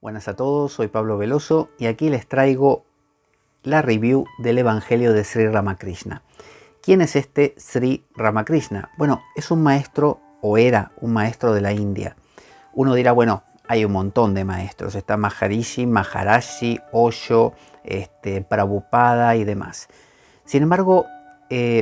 Buenas a todos, soy Pablo Veloso y aquí les traigo la review del Evangelio de Sri Ramakrishna. ¿Quién es este Sri Ramakrishna? Bueno, es un maestro o era un maestro de la India. Uno dirá, bueno, hay un montón de maestros. Está Maharishi, Maharashi, Osho, Prabhupada y demás. Sin embargo,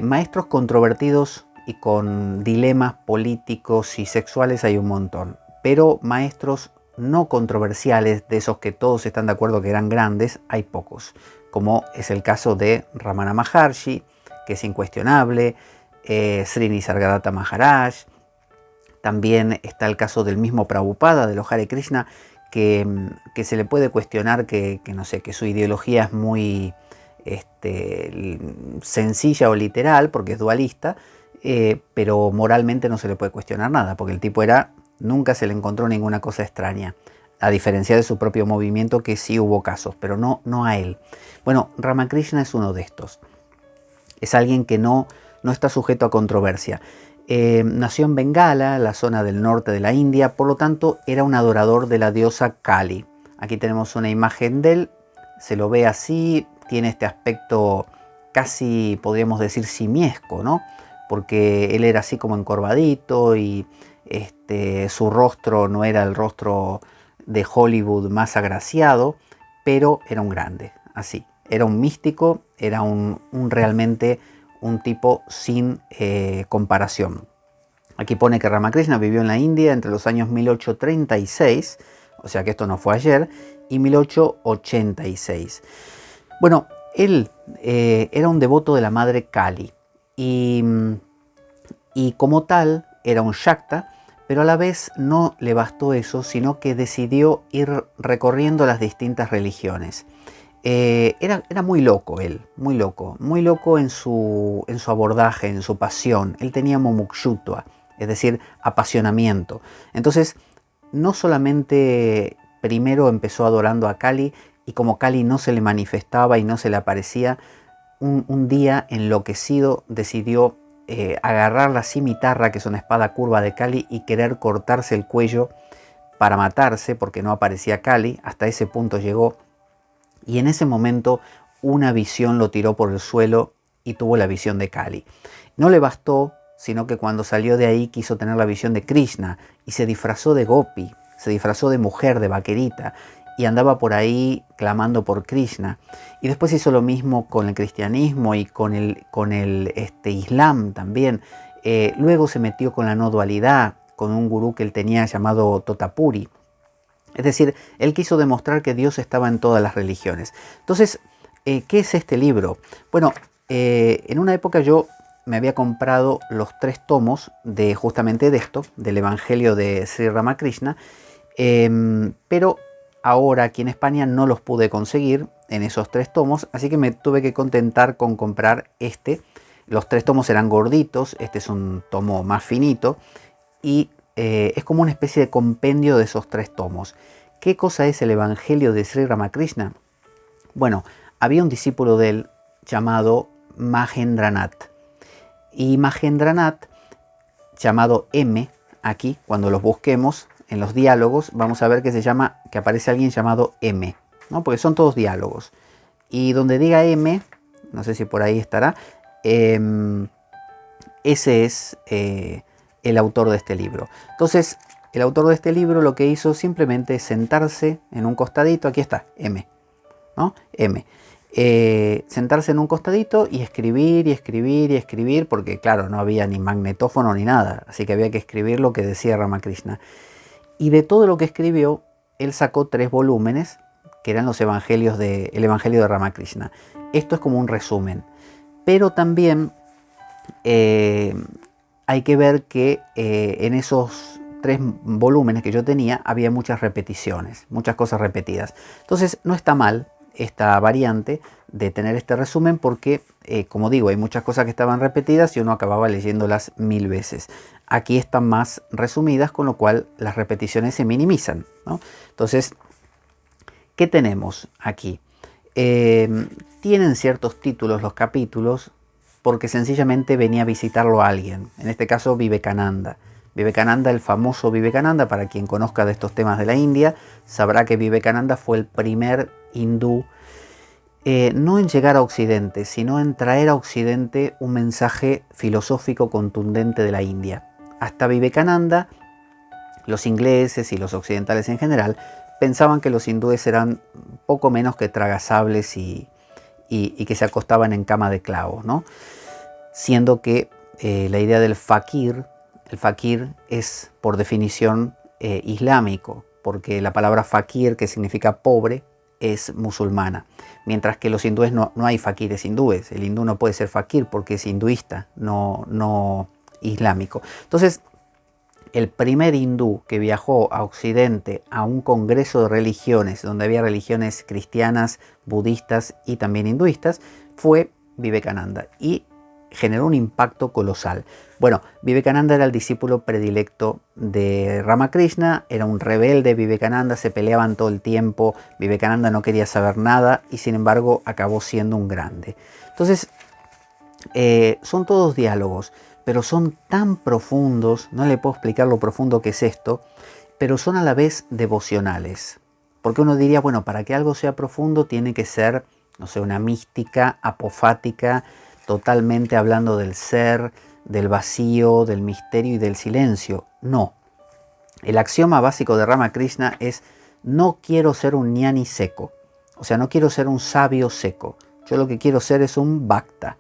maestros controvertidos y con dilemas políticos y sexuales hay un montón. Pero maestros no controversiales, de esos que todos están de acuerdo que eran grandes, hay pocos. Como es el caso de Ramana Maharshi, que es incuestionable, Sri Nisargadatta Maharaj. También está el caso del mismo Prabhupada, de los Hare Krishna, que se le puede cuestionar que no sé, que su ideología es muy sencilla o literal, porque es dualista, pero moralmente no se le puede cuestionar nada, porque el tipo nunca se le encontró ninguna cosa extraña, a diferencia de su propio movimiento, que sí hubo casos, pero no a él. Bueno, Ramakrishna es uno de estos. Es alguien que no está sujeto a controversia. Nació en Bengala, la zona del norte de la India, por lo tanto era un adorador de la diosa Kali. Aquí tenemos una imagen de él, se lo ve así, tiene este aspecto casi, podríamos decir, simiesco, ¿no? Porque él era así como encorvadito y su rostro no era el rostro de Hollywood más agraciado, pero era un grande, así. Era un místico, era realmente un tipo sin comparación. Aquí pone que Ramakrishna vivió en la India entre los años 1836, o sea que esto no fue ayer, y 1886. Bueno, él era un devoto de la madre Kali y como tal era un Shakta, pero a la vez no le bastó eso, sino que decidió ir recorriendo las distintas religiones. Era muy loco él, muy loco en su abordaje, en su pasión. Él tenía mumukshutva, es decir, apasionamiento. Entonces, no solamente primero empezó adorando a Kali, y como Kali no se le manifestaba y no se le aparecía, un día enloquecido decidió agarrar la cimitarra, que es una espada curva de Kali, y querer cortarse el cuello para matarse porque no aparecía Kali. Hasta ese punto llegó. Y en ese momento una visión lo tiró por el suelo y tuvo la visión de Kali. No le bastó, sino que cuando salió de ahí quiso tener la visión de Krishna y se disfrazó de gopi, se disfrazó de mujer, de vaquerita, y andaba por ahí clamando por Krishna. Y después hizo lo mismo con el cristianismo y con el islam también. Luego se metió con la no dualidad, con un gurú que él tenía llamado Totapuri. Es decir, él quiso demostrar que Dios estaba en todas las religiones. Entonces, ¿qué es este libro? Bueno, en una época yo me había comprado los 3 tomos de justamente de esto, del Evangelio de Sri Ramakrishna, pero ahora aquí en España no los pude conseguir en esos 3 tomos, así que me tuve que contentar con comprar este. Los 3 tomos eran gorditos, este es un tomo más finito, y es como una especie de compendio de esos 3 tomos. ¿Qué cosa es el Evangelio de Sri Ramakrishna? Bueno, había un discípulo de él llamado Mahendranath. Y Mahendranath, llamado M, aquí cuando los busquemos en los diálogos, vamos a ver que aparece alguien llamado M, ¿no? Porque son todos diálogos. Y donde diga M, no sé si por ahí estará, ese es el autor de este libro. Entonces, el autor de este libro lo que hizo simplemente es sentarse en un costadito, aquí está, M, ¿no? M. Sentarse en un costadito y escribir y escribir y escribir, porque claro, no había ni magnetófono ni nada, así que había que escribir lo que decía Ramakrishna. Y de todo lo que escribió, él sacó 3 volúmenes, que eran el Evangelio de Ramakrishna. Esto es como un resumen. Pero también hay que ver que en esos 3 volúmenes que yo tenía había muchas repeticiones, muchas cosas repetidas. Entonces no está mal esta variante de tener este resumen porque, como digo, hay muchas cosas que estaban repetidas y uno acababa leyéndolas 1000 veces. Aquí están más resumidas, con lo cual las repeticiones se minimizan, ¿no? Entonces, ¿qué tenemos aquí? Tienen ciertos títulos los capítulos porque sencillamente venía a visitarlo a alguien, en este caso Vivekananda. Vivekananda, el famoso Vivekananda, para quien conozca de estos temas de la India, sabrá que Vivekananda fue el primer hindú, no en llegar a Occidente, sino en traer a Occidente un mensaje filosófico contundente de la India. Hasta Vivekananda, los ingleses y los occidentales en general pensaban que los hindúes eran poco menos que tragasables y que se acostaban en cama de clavos, ¿no? Siendo que la idea del fakir, el fakir es por definición islámico, porque la palabra fakir, que significa pobre, es musulmana, mientras que los hindúes no hay fakires hindúes. El hindú no puede ser fakir porque es hinduista, no islámico. Entonces, el primer hindú que viajó a Occidente a un congreso de religiones, donde había religiones cristianas, budistas y también hinduistas, fue Vivekananda, y generó un impacto colosal. Bueno, Vivekananda era el discípulo predilecto de Ramakrishna, era un rebelde Vivekananda, se peleaban todo el tiempo, Vivekananda no quería saber nada y sin embargo acabó siendo un grande. Entonces, son todos diálogos, pero son tan profundos, no le puedo explicar lo profundo que es esto, pero son a la vez devocionales. Porque uno diría, bueno, para que algo sea profundo tiene que ser, no sé, una mística apofática, totalmente hablando del ser, del vacío, del misterio y del silencio. No. El axioma básico de Ramakrishna es: no quiero ser un ñani seco. O sea, no quiero ser un sabio seco. Yo lo que quiero ser es un bhakta.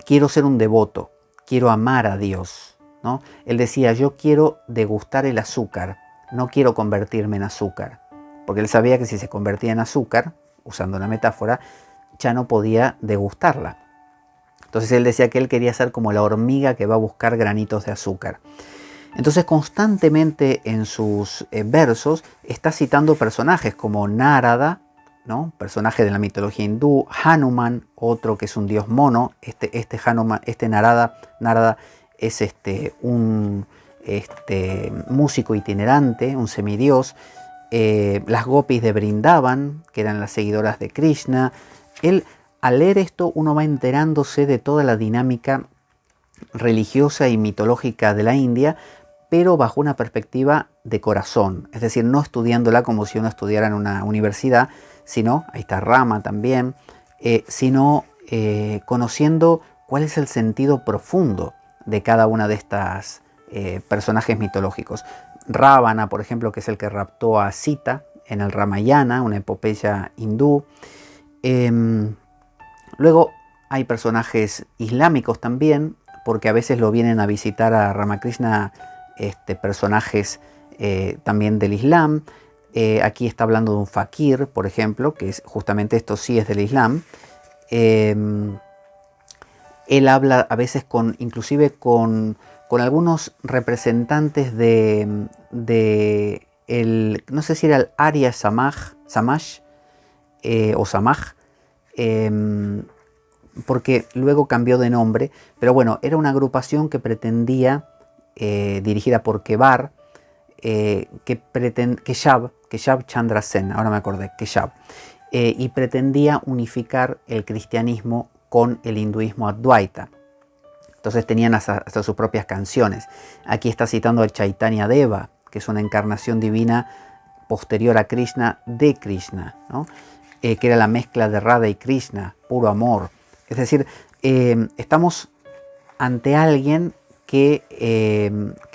Quiero ser un devoto. Quiero amar a Dios, ¿no? Él decía, yo quiero degustar el azúcar. No quiero convertirme en azúcar. Porque él sabía que si se convertía en azúcar, usando la metáfora, ya no podía degustarla. Entonces él decía que él quería ser como la hormiga que va a buscar granitos de azúcar. Entonces constantemente en sus versos está citando personajes como Narada, ¿no? Personaje de la mitología hindú, Hanuman, otro que es un dios mono. Narada es un músico itinerante, un semidios. Las gopis de Brindavan, que eran las seguidoras de Krishna. Él, al leer esto, uno va enterándose de toda la dinámica religiosa y mitológica de la India, pero bajo una perspectiva de corazón, es decir, no estudiándola como si uno estudiara en una universidad, sino, ahí está Rama también, sino conociendo cuál es el sentido profundo de cada una de estas personajes mitológicos. Rávana, por ejemplo, que es el que raptó a Sita en el Ramayana, una epopeya hindú. Luego hay personajes islámicos también, porque a veces lo vienen a visitar a Ramakrishna personajes también del Islam. Aquí está hablando de un fakir, por ejemplo, que es justamente esto sí es del Islam. Él habla a veces inclusive con algunos representantes no sé si era el Arya Samaj o Samaj, porque luego cambió de nombre, pero bueno, era una agrupación que pretendía, dirigida por Kevar, Keshab Chandra Sen, ahora me acordé, Keshab, y pretendía unificar el cristianismo con el hinduismo Advaita. Entonces tenían hasta sus propias canciones. Aquí está citando al Chaitanya Deva, que es una encarnación divina posterior a Krishna, de Krishna, ¿no? Que era la mezcla de Radha y Krishna, puro amor. Es decir, estamos ante alguien que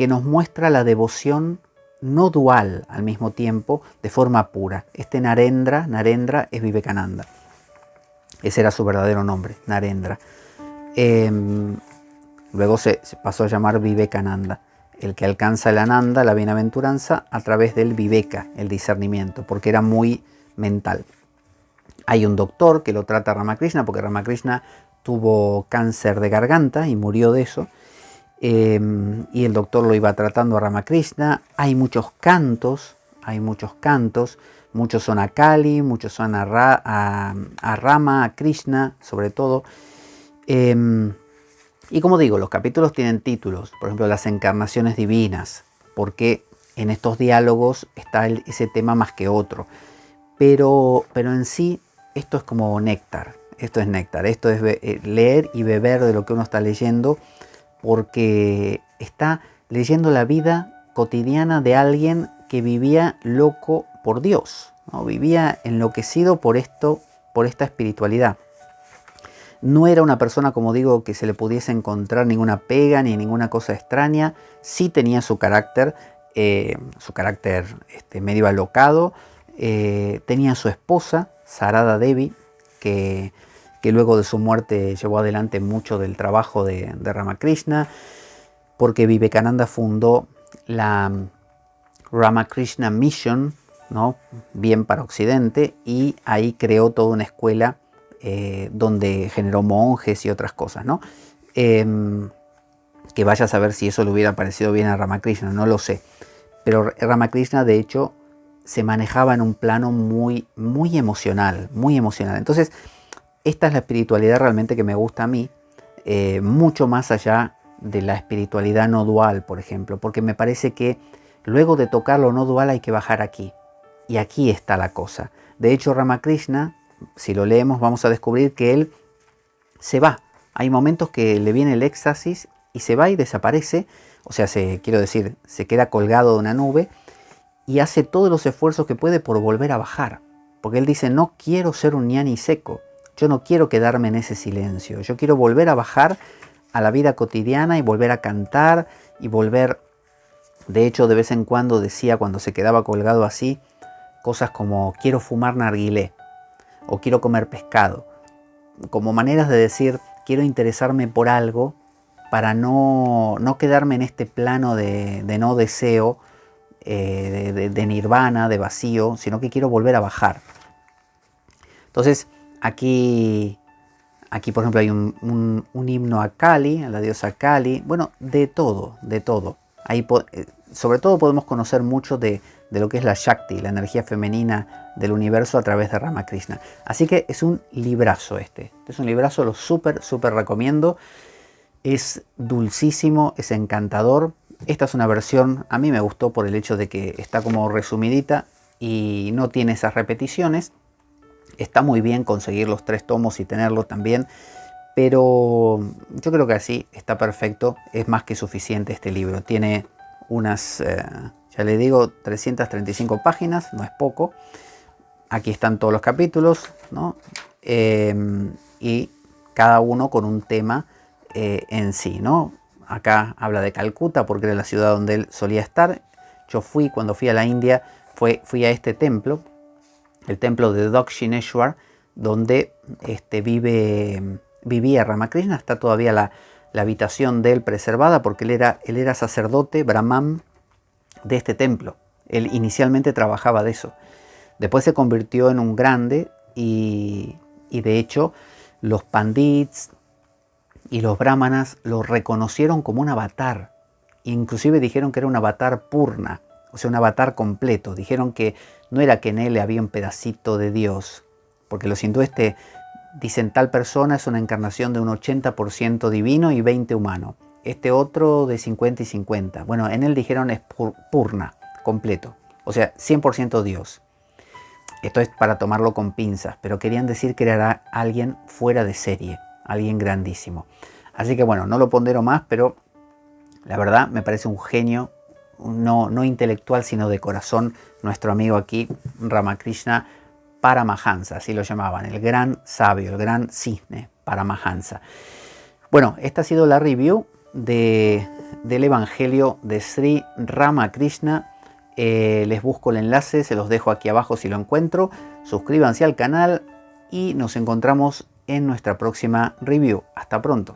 nos muestra la devoción no dual al mismo tiempo, de forma pura. Narendra es Vivekananda. Ese era su verdadero nombre, Narendra. Luego se pasó a llamar Vivekananda, el que alcanza el Ananda, la bienaventuranza, a través del Viveka, el discernimiento, porque era muy mental. Hay un doctor que lo trata a Ramakrishna, porque Ramakrishna tuvo cáncer de garganta y murió de eso. Y el doctor lo iba tratando a Ramakrishna. Hay muchos cantos, muchos son a Kali, muchos son a Rama, a Krishna, sobre todo. Y como digo, los capítulos tienen títulos, por ejemplo, las encarnaciones divinas, porque en estos diálogos está ese tema más que otro. Pero en sí, esto es como néctar, esto es leer y beber de lo que uno está leyendo, porque está leyendo la vida cotidiana de alguien que vivía loco por Dios, ¿no? Vivía enloquecido por esto, por esta espiritualidad. No era una persona, como digo, que se le pudiese encontrar ninguna pega ni ninguna cosa extraña. Sí tenía su carácter medio alocado. Tenía a su esposa, Sarada Devi, que luego de su muerte llevó adelante mucho del trabajo de Ramakrishna, porque Vivekananda fundó la Ramakrishna Mission, ¿no? Bien para Occidente, y ahí creó toda una escuela donde generó monjes y otras cosas, ¿no? Que vaya a saber si eso le hubiera parecido bien a Ramakrishna, no lo sé. Pero Ramakrishna, de hecho, se manejaba en un plano muy, muy emocional, muy emocional. Entonces, esta es la espiritualidad realmente que me gusta a mí, mucho más allá de la espiritualidad no dual, por ejemplo, porque me parece que luego de tocar lo no dual hay que bajar aquí. Y aquí está la cosa. De hecho, Ramakrishna, si lo leemos, vamos a descubrir que él se va. Hay momentos que le viene el éxtasis y se va y desaparece. O sea, quiero decir, se queda colgado de una nube y hace todos los esfuerzos que puede por volver a bajar. Porque él dice, no quiero ser un ñani seco. Yo no quiero quedarme en ese silencio. Yo quiero volver a bajar a la vida cotidiana y volver a cantar y volver... De hecho, de vez en cuando decía, cuando se quedaba colgado así, cosas como quiero fumar narguilé o quiero comer pescado, como maneras de decir quiero interesarme por algo para no quedarme en este plano de no deseo, de nirvana, de vacío, sino que quiero volver a bajar. Entonces aquí por ejemplo hay un himno a Kali, a la diosa Kali, bueno, de todo, de todo. Ahí sobre todo podemos conocer mucho de lo que es la Shakti, la energía femenina del universo a través de Ramakrishna. Así que es un librazo este. Es un librazo, lo súper recomiendo. Es dulcísimo, es encantador. Esta es una versión, a mí me gustó por el hecho de que está como resumidita y no tiene esas repeticiones. Está muy bien conseguir los 3 tomos y tenerlo también. Pero yo creo que así está perfecto. Es más que suficiente este libro. Tiene unas... ya le digo, 335 páginas, no es poco. Aquí están todos los capítulos, ¿no? Y cada uno con un tema en sí, ¿no? Acá habla de Calcuta porque era la ciudad donde él solía estar. Yo cuando fui a la India, fui a este templo, el templo de Dakshineshwar, donde vivía Ramakrishna. Está todavía la habitación de él preservada porque él era sacerdote, brahman, de este templo. Él inicialmente trabajaba de eso. Después se convirtió en un grande y de hecho los pandits y los brahmanas lo reconocieron como un avatar. Inclusive dijeron que era un avatar purna, o sea, un avatar completo. Dijeron que no era que en él había un pedacito de Dios, porque los hindúes dicen tal persona es una encarnación de un 80% divino y 20% humano. Este otro de 50 y 50. Bueno, en él dijeron es purna, completo. O sea, 100% Dios. Esto es para tomarlo con pinzas, pero querían decir que era alguien fuera de serie, alguien grandísimo. Así que bueno, no lo pondero más, pero la verdad me parece un genio, no intelectual, sino de corazón, nuestro amigo aquí, Ramakrishna Paramahansa, así lo llamaban, el gran sabio, el gran cisne, Paramahansa. Bueno, esta ha sido la review del Evangelio de Sri Ramakrishna. Les busco el enlace, se los dejo aquí abajo si lo encuentro. Suscríbanse al canal y nos encontramos en nuestra próxima review. Hasta pronto.